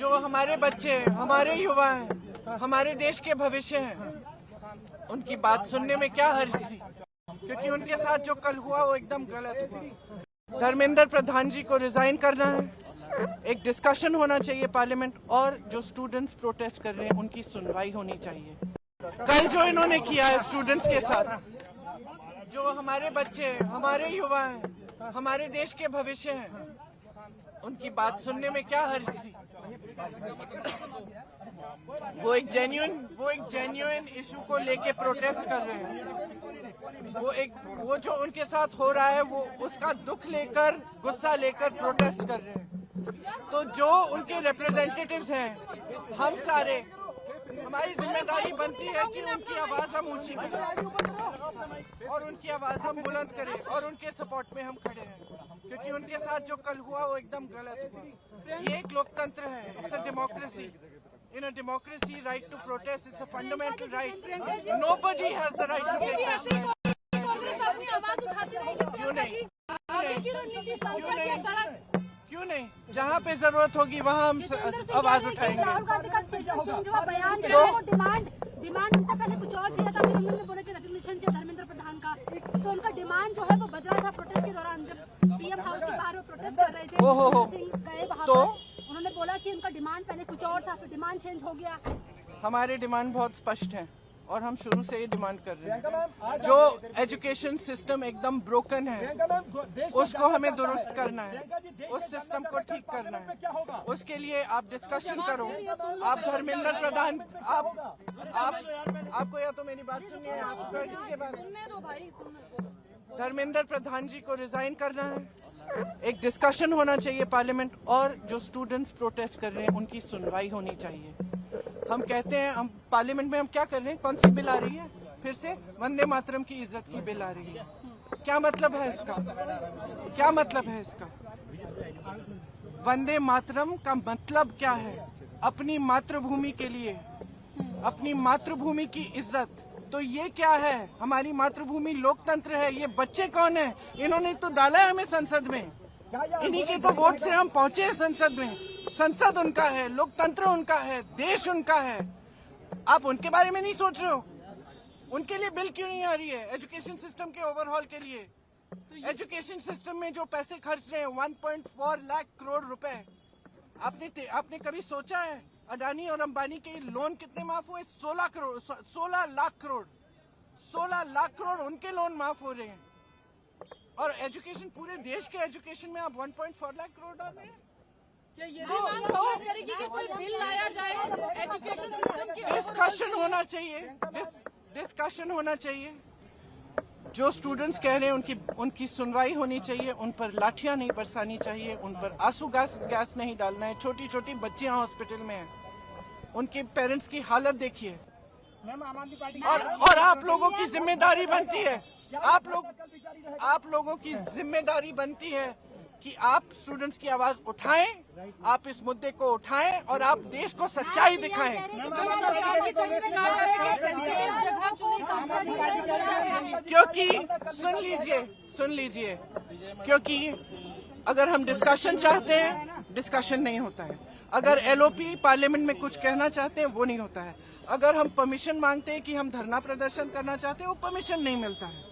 जो हमारे बच्चे हैं, हमारे युवा हैं, हमारे देश के भविष्य हैं, उनकी बात सुनने में क्या हर्ज थी, क्योंकि उनके साथ जो कल हुआ वो एकदम गलत हुआ। धर्मेंद्र प्रधान जी को रिजाइन करना है, एक डिस्कशन होना चाहिए पार्लियामेंट, और जो स्टूडेंट्स प्रोटेस्ट कर रहे हैं उनकी सुनवाई होनी चाहिए। कल जो इन्होंने किया है स्टूडेंट्स के साथ, जो हमारे बच्चे हैं, हमारे युवा हैं, हमारे देश के भविष्य हैं, उनकी बात सुनने में क्या हर्ज थी। वो एक जेन्युइन इशू को लेके प्रोटेस्ट कर रहे हैं। वो जो उनके साथ हो रहा है वो उसका दुख लेकर, गुस्सा लेकर प्रोटेस्ट कर रहे हैं। तो जो उनके रिप्रेजेंटेटिव्स हैं, हम सारे, हमारी जिम्मेदारी बनती है कि उनकी आवाज हम ऊंची करें और उनकी आवाज हम बुलंद करें और उनके सपोर्ट में हम खड़े हैं, क्योंकि उनके साथ जो कल हुआ वो एकदम गलत हुआ। ये एक लोकतंत्र है, it's a democracy. In a democracy, right to protest, it's a fundamental right. Nobody has the right to take that right. क्यों नहीं? क्यों नहीं? जहाँ पे जरूरत होगी वहाँ हम आवाज उठाएंगे। डिमांड उनका पहले कुछ और दिया था, उन्होंने बोला कि रेजोल्यूशन चाहिए धर्मेंद्र प्रधान का, तो उनका डिमांड जो है वो बदला था प्रोटेस्ट के दौरान, जब पीएम हाउस के बाहर वो प्रोटेस्ट कर रहे थे। गए वहाँ तो उन्होंने बोला कि उनका डिमांड पहले कुछ और था, फिर डिमांड चेंज हो गया। हमारे डिमांड बहुत स्पष्ट है और हम शुरू से ये डिमांड कर रहे हैं। जो एजुकेशन सिस्टम एकदम ब्रोकन है उसको हमें दुरुस्त करना है, उस सिस्टम को ठीक करना है। उसके लिए आप डिस्कशन करो। आप धर्मेंद्र प्रधान, आपको या तो मेरी बात सुनिए, आप कर दीजिए बात। धर्मेंद्र प्रधान जी को रिजाइन करना है, एक डिस्कशन होना चाहिए पार्लियामेंट, और जो स्टूडेंट्स प्रोटेस्ट कर रहे हैं उनकी सुनवाई होनी चाहिए। हम कहते हैं, हम पार्लियामेंट में हम क्या कर रहे हैं, कौन सी बिल आ रही है, फिर से वंदे मातरम की इज्जत की बिल आ रही है। क्या मतलब है इसका? क्या मतलब है इसका? वंदे मातरम का मतलब क्या है? अपनी मातृभूमि के लिए, अपनी मातृभूमि की इज्जत। तो ये क्या है? हमारी मातृभूमि लोकतंत्र है। ये बच्चे कौन है? इन्होंने तो डाला है हमें संसद में, इन्हीं के तो वोट से हम पहुंचे संसद में। संसद उनका है, लोकतंत्र उनका है, देश उनका है। आप उनके बारे में नहीं सोच रहे हो? उनके लिए बिल क्यों नहीं आ रही है? एजुकेशन सिस्टम के ओवरहॉल के लिए। एजुकेशन सिस्टम में जो पैसे खर्च रहे हैं 1.4 लाख करोड़ रुपए, आपने कभी सोचा है अडानी और अंबानी के लोन कितने माफ हुए? 16 लाख करोड़ 16 लाख करोड़ उनके लोन माफ हो रहे हैं। और एजुकेशन, पूरे देश के एजुकेशन में आप 1.4 लाख करोड़ डाल रहे हैं। क्या ये कि कोई बिल लाया जाए एजुकेशन सिस्टम की? डिस्कशन होना चाहिए, डिस्कशन होना चाहिए। जो स्टूडेंट्स कह रहे हैं उनकी सुनवाई होनी चाहिए, उन पर लाठियां नहीं बरसानी चाहिए, उन पर आंसू गैस नहीं डालना है। छोटी छोटी बच्चियां हॉस्पिटल में हैं, उनके पेरेंट्स की हालत देखिए। और आप लोगों की जिम्मेदारी बनती है, आप लोगों की जिम्मेदारी बनती है कि आप स्टूडेंट्स की आवाज उठाएं, आप इस मुद्दे को उठाएं और आप देश को सच्चाई दिखाएं। क्योंकि सुन लीजिए, क्योंकि अगर हम डिस्कशन चाहते हैं, डिस्कशन नहीं होता है। अगर एलओपी पार्लियामेंट में कुछ कहना चाहते हैं, वो नहीं होता है। अगर हम परमिशन मांगते हैं कि हम धरना प्रदर्शन करना चाहते हैं, वो परमिशन नहीं मिलता है।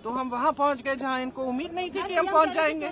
तो हम वहां पहुंच गए जहां इनको उम्मीद नहीं थी कि हम पहुंच जाएंगे।